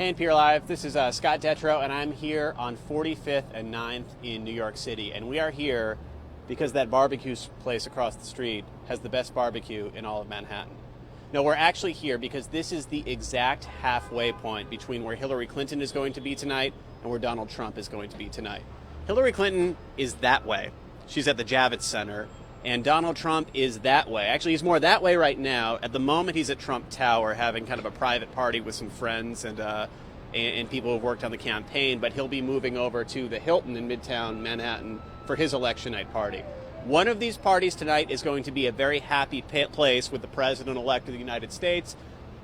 Hey, NPR Live, this is Scott Detrow, and I'm here on 45th and 9th in New York City. And we are here because that barbecue place across the street has the best barbecue in all of Manhattan. No, we're actually here because this is the exact halfway point between where Hillary Clinton is going to be tonight and where Donald Trump is going to be tonight. Hillary Clinton is that way. She's at the Javits Center. And Donald Trump is that way. Actually, he's more that way right now. At the moment, he's at Trump Tower having kind of a private party with some friends and people who've worked on the campaign. But he'll be moving over to the Hilton in Midtown Manhattan for his election night party. One of these parties tonight is going to be a very happy place with the president-elect of the United States.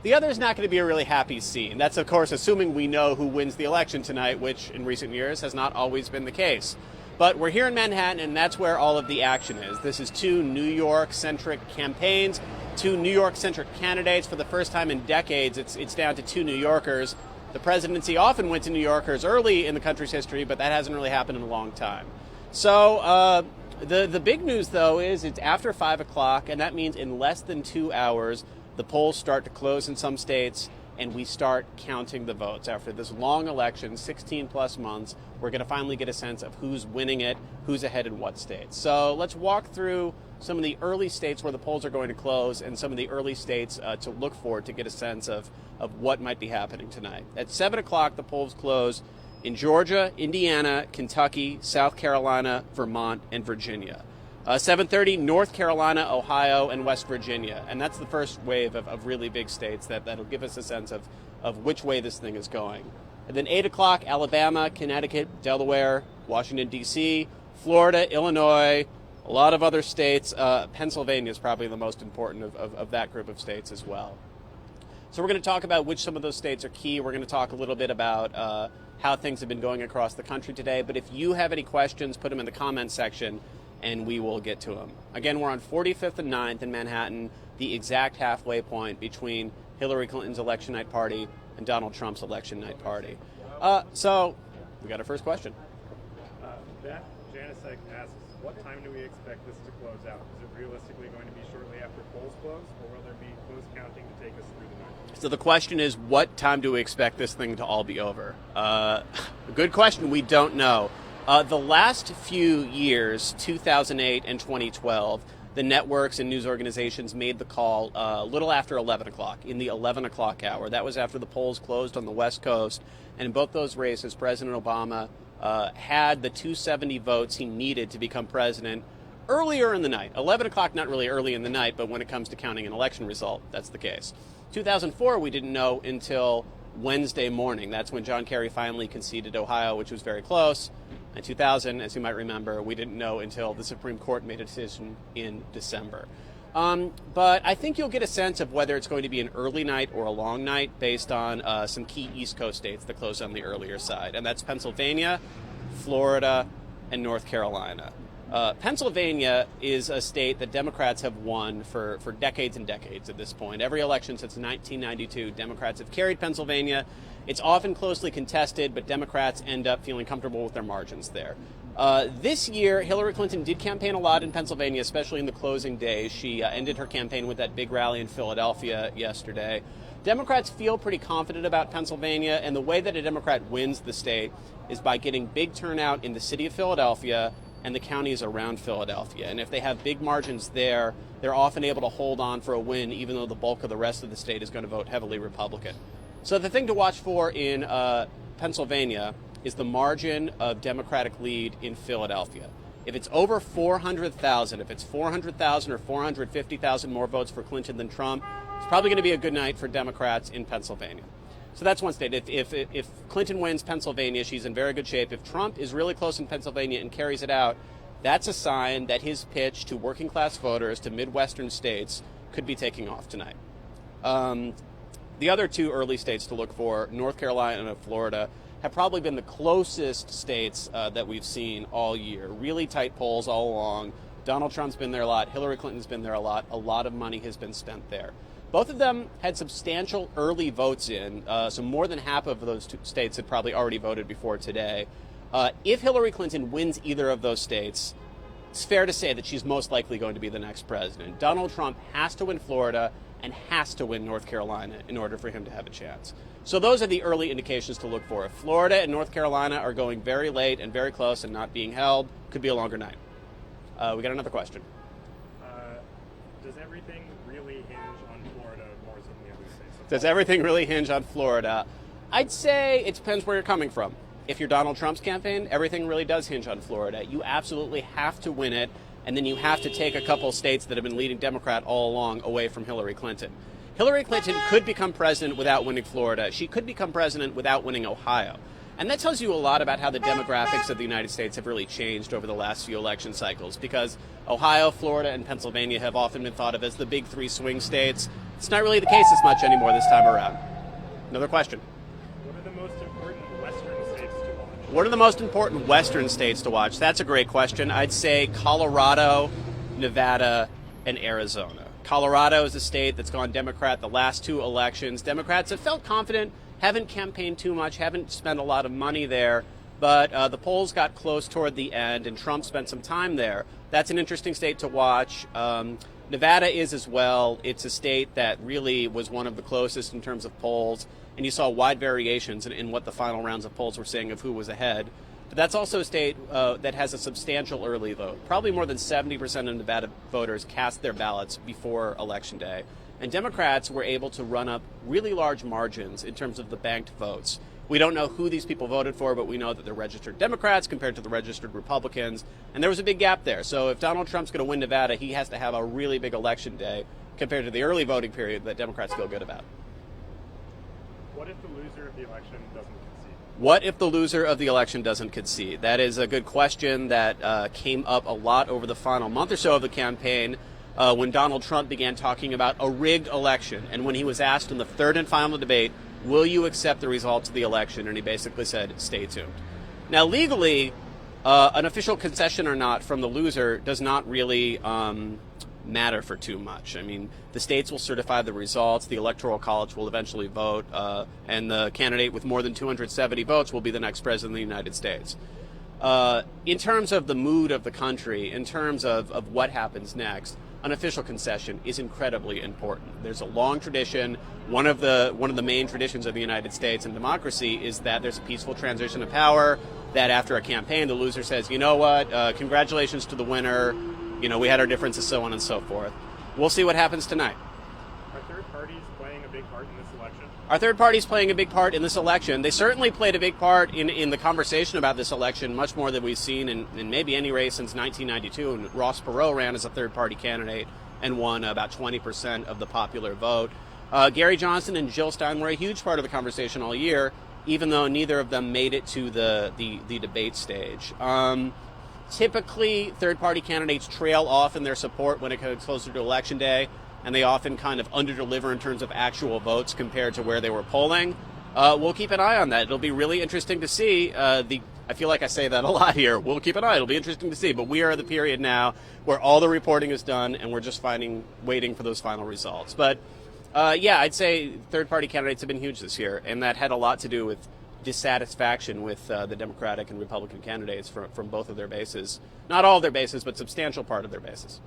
The other is not going to be a really happy scene. That's, of course, assuming we know who wins the election tonight, which in recent years has not always been the case. But we're here in Manhattan, and that's where all of the action is. This is two New York-centric campaigns, two New York-centric candidates. For the first time in decades, it's down to two New Yorkers. The presidency often went to New Yorkers early in the country's history, but that hasn't really happened in a long time. So the big news, though, is it's after 5 o'clock, and that means in less than 2 hours, the polls start to close in some states, and we start counting the votes. After this long election, 16-plus months, we're going to finally get a sense of who's winning it, who's ahead in what states. So let's walk through some of the early states where the polls are going to close and some of the early states to look for to get a sense of what might be happening tonight. At 7 o'clock, the polls close in Georgia, Indiana, Kentucky, South Carolina, Vermont, and Virginia. 7:30, North Carolina, Ohio, and West Virginia. And that's the first wave of really big states that'll give us a sense of which way this thing is going. And then 8 o'clock, Alabama, Connecticut, Delaware, Washington, D.C., Florida, Illinois, a lot of other states. Pennsylvania is probably the most important of that group of states as well. So we're going to talk about which some of those states are key. We're going to talk a little bit about how things have been going across the country today. But if you have any questions, put them in the comments section, and we will get to them. Again, we're on 45th and 9th in Manhattan, the exact halfway point between Hillary Clinton's election night party and Donald Trump's election night party. So we got our first question. Beth Janicek asks, what time do we expect this to close out? Is it realistically going to be shortly after polls close, or will there be close counting to take us through the night? So the question is, what time do we expect this thing to all be over? Good question. We don't know. The last few years, 2008 and 2012, the networks and news organizations made the call a little after 11 o'clock, in the 11 o'clock hour. That was after the polls closed on the West Coast. And in both those races, President Obama had the 270 votes he needed to become president earlier in the night. 11 o'clock, not really early in the night, but when it comes to counting an election result, that's the case. 2004, we didn't know until Wednesday morning. That's when John Kerry finally conceded Ohio, which was very close. In 2000, as you might remember, we didn't know until the Supreme Court made a decision in December. But I think you'll get a sense of whether it's going to be an early night or a long night based on some key East Coast states that close on the earlier side, and that's Pennsylvania, Florida, and North Carolina. Pennsylvania is a state that Democrats have won for decades and decades at this point. Every election since 1992, Democrats have carried Pennsylvania. It's often closely contested, but Democrats end up feeling comfortable with their margins there. This year, Hillary Clinton did campaign a lot in Pennsylvania, especially in the closing days. She ended her campaign with that big rally in Philadelphia yesterday. Democrats feel pretty confident about Pennsylvania, and the way that a Democrat wins the state is by getting big turnout in the city of Philadelphia and the counties around Philadelphia. And if they have big margins there, they're often able to hold on for a win, even though the bulk of the rest of the state is going to vote heavily Republican. So the thing to watch for in Pennsylvania is the margin of Democratic lead in Philadelphia. If it's over 400,000, if it's 400,000 or 450,000 more votes for Clinton than Trump, it's probably going to be a good night for Democrats in Pennsylvania. So that's one state. If Clinton wins Pennsylvania, she's in very good shape. If Trump is really close in Pennsylvania and carries it out, that's a sign that his pitch to working class voters, to Midwestern states, could be taking off tonight. The other two early states to look for, North Carolina and Florida, have probably been the closest states that we've seen all year. Really tight polls all along. Donald Trump's been there a lot. Hillary Clinton's been there a lot. A lot of money has been spent there. Both of them had substantial early votes in, so more than half of those two states had probably already voted before today. If Hillary Clinton wins either of those states, it's fair to say that she's most likely going to be the next president. Donald Trump has to win Florida, and has to win North Carolina in order for him to have a chance. So those are the early indications to look for. If Florida and North Carolina are going very late and very close and not being held, could be a longer night. We got another question. Does everything really hinge on Florida more so than the other states? Does everything really hinge on Florida? I'd say it depends where you're coming from. If you're Donald Trump's campaign, everything really does hinge on Florida. You absolutely have to win it, and then you have to take a couple states that have been leading Democrat all along away from Hillary Clinton. Hillary Clinton could become president without winning Florida. She could become president without winning Ohio. And that tells you a lot about how the demographics of the United States have really changed over the last few election cycles, because Ohio, Florida, and Pennsylvania have often been thought of as the big three swing states. It's not really the case as much anymore this time around. Another question. What are the most important Western states to watch? What are the most important Western states to watch? That's a great question. I'd say Colorado, Nevada, and Arizona. Colorado is a state that's gone Democrat the last two elections. Democrats have felt confident, haven't campaigned too much, haven't spent a lot of money there, but the polls got close toward the end, and Trump spent some time there. That's an interesting state to watch. Nevada is as well. It's a state that really was one of the closest in terms of polls, and you saw wide variations in what the final rounds of polls were saying of who was ahead. But that's also a state that has a substantial early vote. Probably more than 70% of Nevada voters cast their ballots before Election Day. And Democrats were able to run up really large margins in terms of the banked votes. We don't know who these people voted for, but we know that they're registered Democrats compared to the registered Republicans. And there was a big gap there. So if Donald Trump's going to win Nevada, he has to have a really big election day compared to the early voting period that Democrats feel good about. What if the loser of the election doesn't concede? What if the loser of the election doesn't concede? That is a good question that came up a lot over the final month or so of the campaign when Donald Trump began talking about a rigged election. And when he was asked in the third and final debate, will you accept the results of the election? And he basically said, stay tuned. Now, legally, an official concession or not from the loser does not really matter for too much. I mean, the states will certify the results, the Electoral College will eventually vote, and the candidate with more than 270 votes will be the next president of the United States. In terms of the mood of the country, in terms of what happens next, an official concession is incredibly important. There's a long tradition. One of the main traditions of the United States and democracy is that there's a peaceful transition of power, that after a campaign, the loser says, you know what, congratulations to the winner, you know, we had our differences, so on and so forth. We'll see what happens tonight. Are third parties playing a big part in this election? Are third parties playing a big part in this election? They certainly played a big part in the conversation about this election, much more than we've seen in maybe any race since 1992. And Ross Perot ran as a third-party candidate and won about 20% of the popular vote. Gary Johnson and Jill Stein were a huge part of the conversation all year, even though neither of them made it to the debate stage. Typically, third-party candidates trail off in their support when it comes closer to Election Day, and they often kind of under-deliver in terms of actual votes compared to where they were polling. We'll keep an eye on that. It'll be really interesting to see. I feel like I say that a lot here. We'll keep an eye. It'll be interesting to see. But we are at the period now where all the reporting is done, and we're just waiting for those final results. But, yeah, I'd say third-party candidates have been huge this year, and that had a lot to do with dissatisfaction with the Democratic and Republican candidates from both of their bases. Not all of their bases, but substantial part of their bases.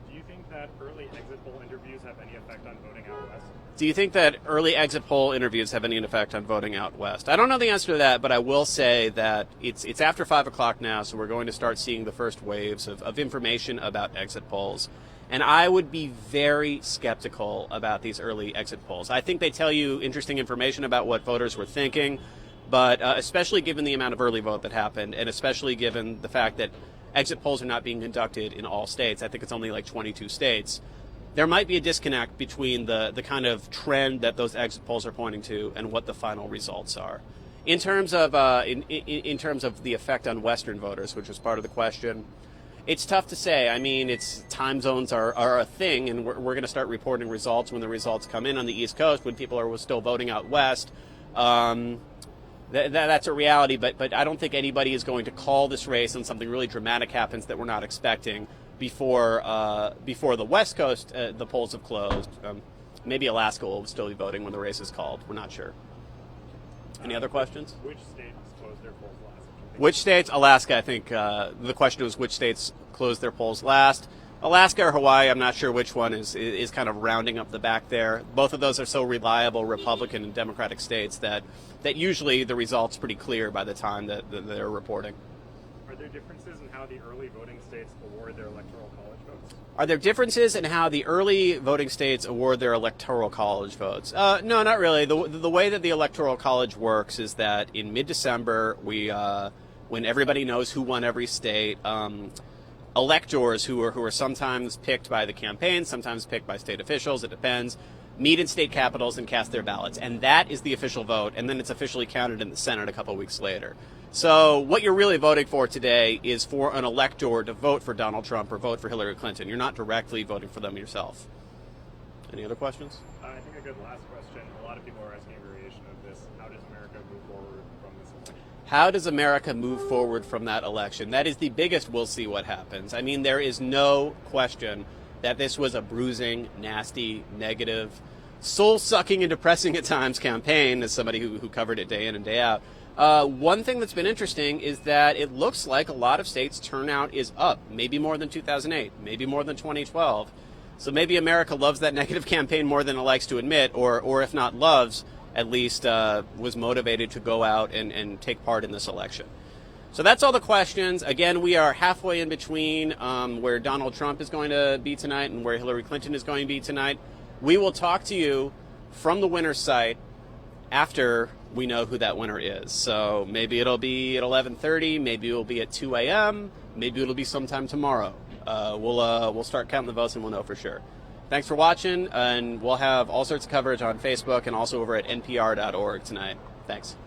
Do you think that early exit poll interviews have any effect on voting out west? Do you think that early exit poll interviews have any effect on voting out west? I don't know the answer to that, but I will say that it's after 5 o'clock now, so we're going to start seeing the first waves of information about exit polls. And I would be very skeptical about these early exit polls. I think they tell you interesting information about what voters were thinking, but especially given the amount of early vote that happened, and especially given the fact that exit polls are not being conducted in all states, I think it's only like 22 states, there might be a disconnect between the kind of trend that those exit polls are pointing to and what the final results are. In terms of in terms of the effect on Western voters, which was part of the question, it's tough to say. I mean, time zones are a thing, and we're going to start reporting results when the results come in on the East Coast, when people are still voting out west. That's a reality, but I don't think anybody is going to call this race and something really dramatic happens that we're not expecting before the West Coast, the polls have closed. Maybe Alaska will still be voting when the race is called. We're not sure. Any other questions? Which states closed their polls last? Which states? Alaska, I think. The question was which states closed their polls last. Alaska or Hawaii, I'm not sure which one is kind of rounding up the back there. Both of those are so reliable Republican and Democratic states that usually the result's pretty clear by the time that they're reporting. Are there differences in how the early voting states award their electoral college votes? Are there differences in how the early voting states award their electoral college votes? No, not really. The way that the electoral college works is that in mid-December, when everybody knows who won every state, electors who are sometimes picked by the campaign, sometimes picked by state officials, it depends, meet in state capitals and cast their ballots. And that is the official vote, and then it's officially counted in the Senate a couple weeks later. So what you're really voting for today is for an elector to vote for Donald Trump or vote for Hillary Clinton. You're not directly voting for them yourself. Any other questions? I think a good last question. A lot of people are asking a variation of this. How does America move forward from this election? How does America move forward from that election? That is the biggest we'll see what happens. I mean, there is no question that this was a bruising, nasty, negative, soul-sucking and depressing at times campaign, as somebody who covered it day in and day out. One thing that's been interesting is that it looks like a lot of states' turnout is up, maybe more than 2008, maybe more than 2012. So maybe America loves that negative campaign more than it likes to admit, or if not loves, at least was motivated to go out and take part in this election. So that's all the questions. Again, we are halfway in between where Donald Trump is going to be tonight and where Hillary Clinton is going to be tonight. We will talk to you from the winner's site after we know who that winner is. So maybe it'll be at 11:30, maybe it'll be at 2 a.m., maybe it'll be sometime tomorrow. We'll start counting the votes and we'll know for sure. Thanks for watching, and we'll have all sorts of coverage on Facebook and also over at npr.org tonight. Thanks.